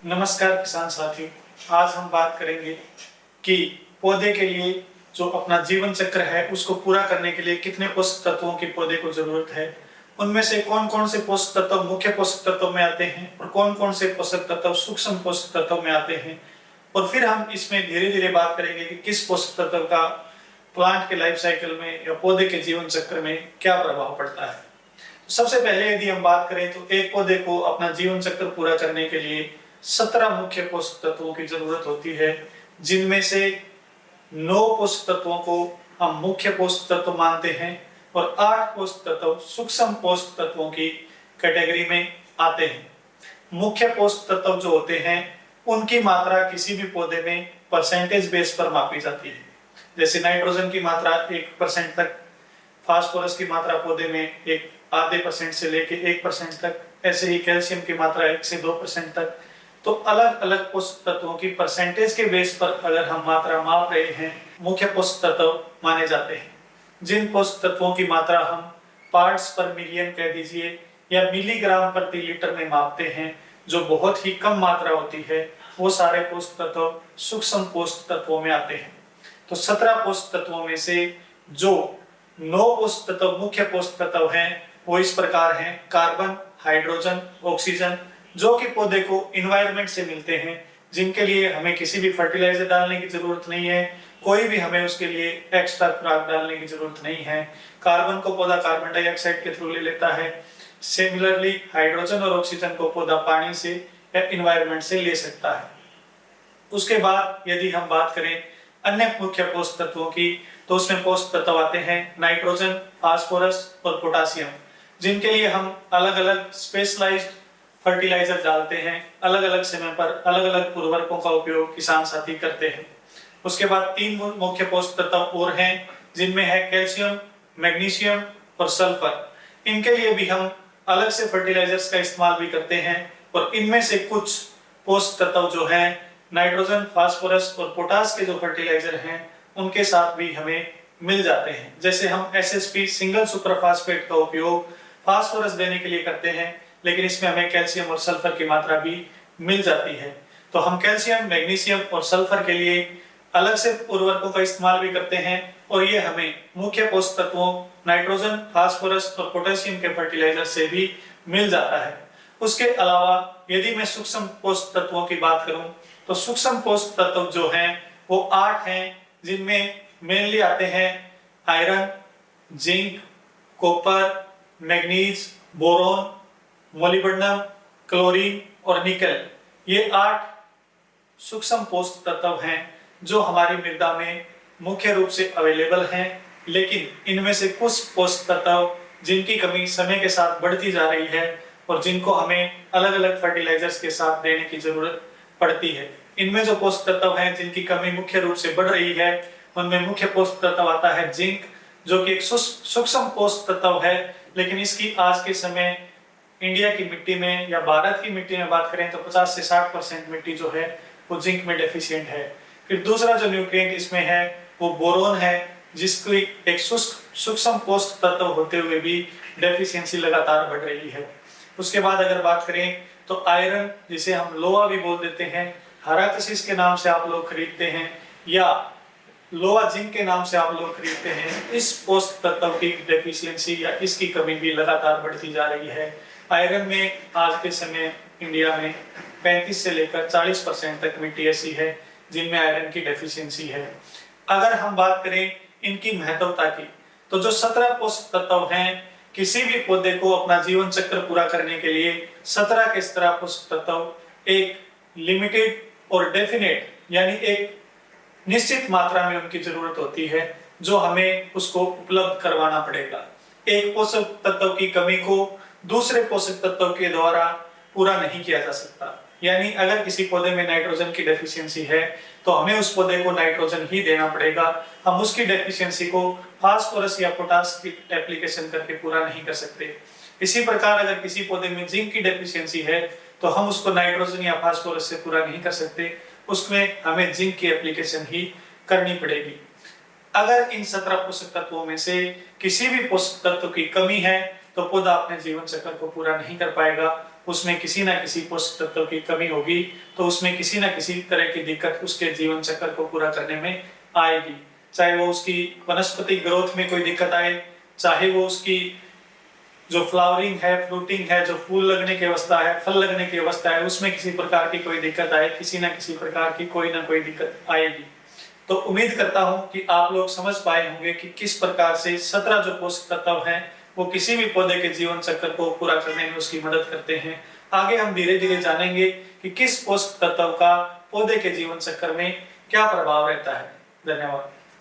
नमस्कार किसान साथी। आज हम बात करेंगे कि पौधे के लिए जो अपना जीवन चक्र है उसको पूरा करने के लिए कितने पोषक तत्वों की पौधे को जरूरत है, उनमें से कौन कौन से पोषक तत्व मुख्य पोषक तत्वों में आते हैं और कौन कौन से पोषक तत्व सूक्ष्म पोषक तत्वों में आते हैं। और फिर हम इसमें धीरे धीरे बात करेंगे कि किस पोषक तत्व का प्लांट के लाइफ साइकिल में या पौधे के जीवन चक्र में क्या प्रभाव पड़ता है। सबसे पहले यदि हम बात करें तो एक पौधे को अपना जीवन चक्र पूरा करने के लिए 17 मुख्य पोषक तत्वों की जरूरत होती है, जिनमें से 9 पोषक तत्वों को हम मुख्य पोषक तत्व मानते हैं और 8 पोषक तत्व सूक्ष्म पोषक तत्वों की कैटेगरी में आते हैं। मुख्य पोषक तत्व जो होते हैं उनकी मात्रा किसी भी पौधे में परसेंटेज बेस पर मापी जाती है। जैसे नाइट्रोजन की मात्रा 1% तक, फास्फोरस की मात्रा पौधे में एक आधे % से लेके 1% तक, ऐसे ही कैल्शियम की मात्रा 1 से 2% तक। तो अलग अलग पोषक तत्वों की परसेंटेज के बेस पर अगर हम मात्रा माप रहे हैं, मुख्य पोषक तत्व माने जाते हैं। जिन पोषक तत्वों की मात्रा हम पार्ट्स पर मिलियन कह दीजिए या मिलीग्राम प्रति लीटर में मापते हैं, जो बहुत ही कम मात्रा होती है, वो सारे पोषक तत्व सूक्ष्म पोषक तत्वों में आते हैं। तो 17 पोषक तत्वों में से जो 9 पोषक तत्व मुख्य पोषक तत्व हैं वो इस प्रकार हैं: कार्बन, हाइड्रोजन, ऑक्सीजन, जो कि पौधे को इन्वायरमेंट से मिलते हैं, जिनके लिए हमें किसी भी फर्टिलाइजर डालने की जरूरत नहीं है, कोई भी हमें उसके लिए एक्स्ट्रा खुराक डालने की जरूरत नहीं है। कार्बन को पौधा कार्बन डाइऑक्साइड के थ्रू ले लेता है। सिमिलरली हाइड्रोजन और ऑक्सीजन को पौधा पानी से या इन्वायरमेंट से ले सकता है। उसके बाद यदि हम बात करें अन्य मुख्य पोषक तत्वों की, तो उसमें पोषक तत्व आते हैं नाइट्रोजन, फास्फोरस और पोटासियम, जिनके लिए हम अलग अलग स्पेशलाइज्ड फर्टिलाइजर डालते हैं। अलग अलग समय पर अलग अलग उर्वरकों का उपयोग किसान साथी करते हैं। उसके बाद 3 मुख्य पोषक तत्व और हैं, जिनमें है कैल्शियम, मैग्नीशियम और सल्फर। इनके लिए भी हम अलग से फर्टिलाइजर्स का इस्तेमाल भी करते हैं और इनमें से कुछ पोषक तत्व जो हैं नाइट्रोजन, फास्फोरस और पोटास के जो फर्टिलाइजर हैं उनके साथ भी हमें मिल जाते हैं। जैसे हम एसएसपी सिंगल सुपर फास्फेट का उपयोग फास्फोरस देने के लिए करते हैं, लेकिन इसमें हमें कैल्शियम और सल्फर की मात्रा भी मिल जाती है। तो हम कैल्शियम, मैग्नीशियम और सल्फर के लिए अलग से उर्वरकों का इस्तेमाल भी करते हैं और ये हमें मुख्य पोषक तत्वों नाइट्रोजन, फास्फोरस और पोटेशियम के फर्टिलाइजर से भी मिल जाता है। उसके अलावा यदि मैं सूक्ष्म पोषक तत्वों की बात करूं तो सूक्ष्म पोषक तत्व जो हैं वो 8 हैं, जिनमें मेनली आते हैं iron, zinc, copper, manganese, boron, molybdenum, chlorine और निकल। ये 8 सूक्ष्म पोषक तत्व हैं जो हमारी मृदा में मुख्य रूप से अवेलेबल हैं, लेकिन इनमें से कुछ पोषक तत्व जिनकी कमी समय के साथ बढ़ती जा रही है और जिनको हमें अलग अलग फर्टिलाइजर्स के साथ देने की जरूरत पड़ती है। इनमें जो पोषक तत्व हैं जिनकी कमी मुख्य रूप से बढ़ रही है, उनमें मुख्य पोषक तत्व आता है जिंक, जो कि एक सूक्ष्म पोषक तत्व है, लेकिन इसकी आज के समय इंडिया की मिट्टी में या भारत की मिट्टी में बात करें तो 50 से 60% मिट्टी जो है वो जिंक में डेफिशिएंट है। फिर दूसरा जो न्यूट्रिएंट इसमें है वो बोरोन है, जिसकी एक सूक्ष्म पोषक तत्व होते हुए भी डेफिशिएंसी लगातार बढ़ रही है। उसके बाद अगर बात करें तो आयरन, जिसे हम लोहा भी बोल देते हैं, हराकसिस के नाम से आप लोग खरीदते हैं या लोहा जिंक के नाम से आप लोग खरीदते हैं, इस पोषक तत्व की डेफिशिएंसी या इसकी कमी भी लगातार बढ़ती जा रही है। आयरन में आज के समय इंडिया में 35 से लेकर 40% तक मिट्टी ऐसी है जिनमें आयरन की डेफिशिएंसी है। अगर हम बात करें इनकी महत्वता की, तो जो 17 पोषक तत्व हैं, किसी भी पौधे को अपना जीवन चक्र पूरा करने के लिए 17 के 17 पोषक तत्व एक लिमिटेड और डेफिनेट यानी एक निश्चित मात्रा में उनकी जरूरत होती है, जो हमें उसको उपलब्ध करवाना पड़ेगा। एक पोषक तत्व की कमी को दूसरे पोषक तत्व के द्वारा पूरा नहीं किया जा सकता। यानी अगर किसी पौधे में नाइट्रोजन की डेफिशिएंसी है तो हमें उस पौधे को नाइट्रोजन ही देना पड़ेगा। हम उसकी डेफिशिएंसी को फास्फोरस या पोटास की एप्लीकेशन करके पूरा नहीं कर सकते। इसी प्रकार अगर किसी पौधे में जिंक की डेफिशिएंसी है तो हम उसको नाइट्रोजन या फास्फोरस से पूरा नहीं कर सकते, उसमें हमें जिंक की एप्लीकेशन ही करनी पड़ेगी। अगर इन 17 पोषक तत्वों में से किसी भी पोषक तत्व की कमी है तो पौधा अपने जीवन चक्र को पूरा नहीं कर पाएगा। उसमें किसी ना किसी पोषक तत्व की कमी होगी, तो उसमें किसी ना किसी तरह की दिक्कत उसके जीवन चक्र को पूरा करने में आएगी। चाहे वो उसकी वनस्पति ग्रोथ में कोई दिक्कत आए, चाहे वो उसकी जो फ्लावरिंग है, फ्रूटिंग है, जो फूल लगने की अवस्था है, फल लगने की अवस्था है, उसमें किसी प्रकार की कोई दिक्कत आए, किसी ना किसी प्रकार की कोई ना कोई दिक्कत आएगी। तो उम्मीद करता हूं कि आप लोग समझ पाए होंगे कि किस प्रकार से 17 जो पोषक तत्व हैं वो किसी भी पौधे के जीवन चक्र को पूरा करने में उसकी मदद करते हैं। आगे हम धीरे धीरे जानेंगे कि किस पोषक तत्व का पौधे के जीवन चक्र में क्या प्रभाव रहता है। धन्यवाद।